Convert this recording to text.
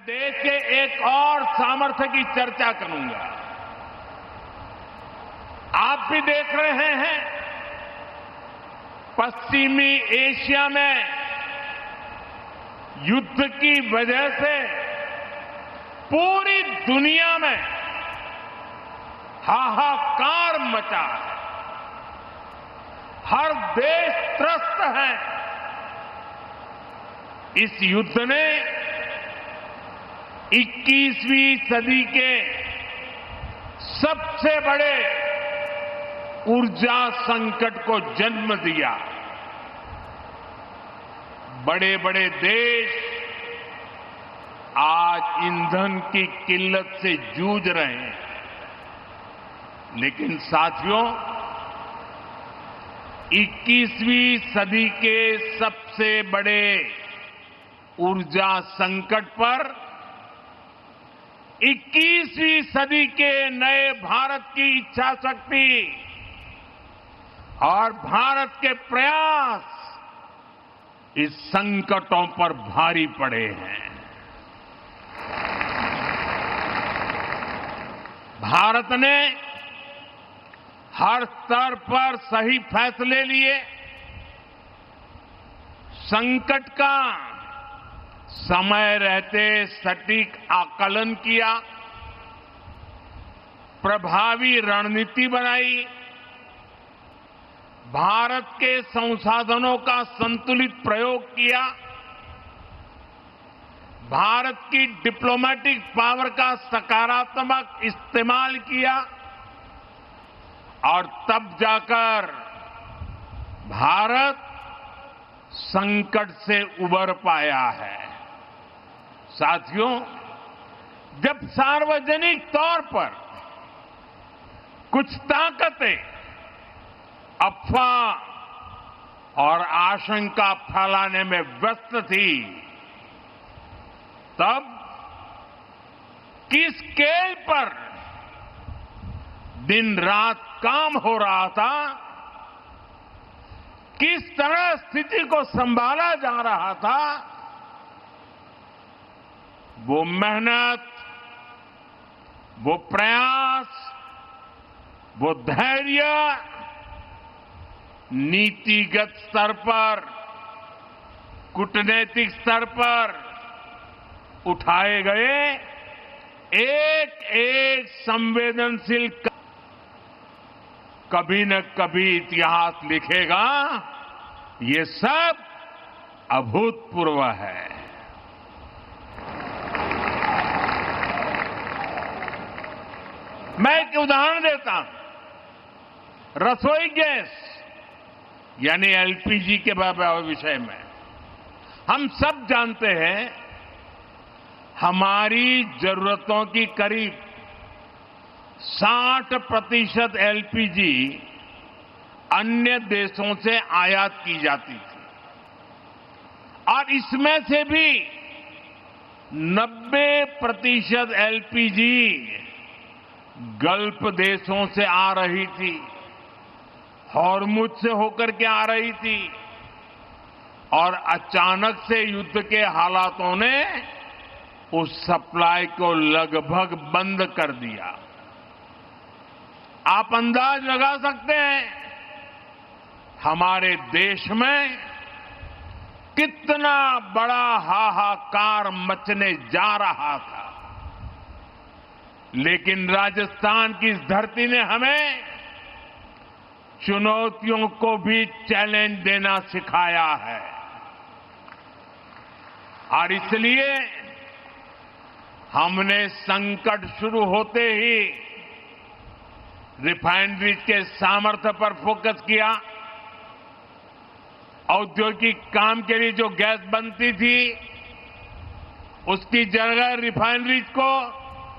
देश के एक और सामर्थ्य की चर्चा करूंगा। आप भी देख रहे हैं, पश्चिमी एशिया में युद्ध की वजह से पूरी दुनिया में हाहाकार मचा है। हर देश त्रस्त है। इस युद्ध ने 21वीं सदी के सबसे बड़े ऊर्जा संकट को जन्म दिया। बड़े बड़े देश आज ईंधन की किल्लत से जूझ रहे हैं। लेकिन साथियों, 21वीं सदी के सबसे बड़े ऊर्जा संकट पर 21वीं सदी के नए भारत की इच्छा शक्ति और भारत के प्रयास इस संकटों पर भारी पड़े हैं। भारत ने हर स्तर पर सही फैसले लिए, संकट का समय रहते सटीक आकलन किया, प्रभावी रणनीति बनाई, भारत के संसाधनों का संतुलित प्रयोग किया, भारत की डिप्लोमेटिक पावर का सकारात्मक इस्तेमाल किया और तब जाकर भारत संकट से उबर पाया है। साथियों, जब सार्वजनिक तौर पर कुछ ताकतें अफवाह और आशंका फैलाने में व्यस्त थी, तब किस स्केल पर दिन रात काम हो रहा था, किस तरह स्थिति को संभाला जा रहा था, वो मेहनत, वो प्रयास, वो धैर्य नीतिगत स्तर पर, कूटनीतिक स्तर पर उठाए गए एक एक संवेदनशील कभी न कभी इतिहास लिखेगा। ये सब अभूतपूर्व है। मैं एक उदाहरण देता हूं। रसोई गैस यानी एलपीजी के विषय में हम सब जानते हैं, हमारी जरूरतों की करीब 60% एलपीजी अन्य देशों से आयात की जाती थी और इसमें से भी 90% एलपीजी गल्फ देशों से आ रही थी, हॉर्मुज से होकर के आ रही थी और अचानक से युद्ध के हालातों ने उस सप्लाई को लगभग बंद कर दिया। आप अंदाज लगा सकते हैं हमारे देश में कितना बड़ा हाहाकार मचने जा रहा था। लेकिन राजस्थान की इस धरती ने हमें चुनौतियों को भी चैलेंज देना सिखाया है और इसलिए हमने संकट शुरू होते ही रिफाइनरीज के सामर्थ्य पर फोकस किया। औद्योगिक काम के लिए जो गैस बनती थी, उसकी जगह रिफाइनरीज को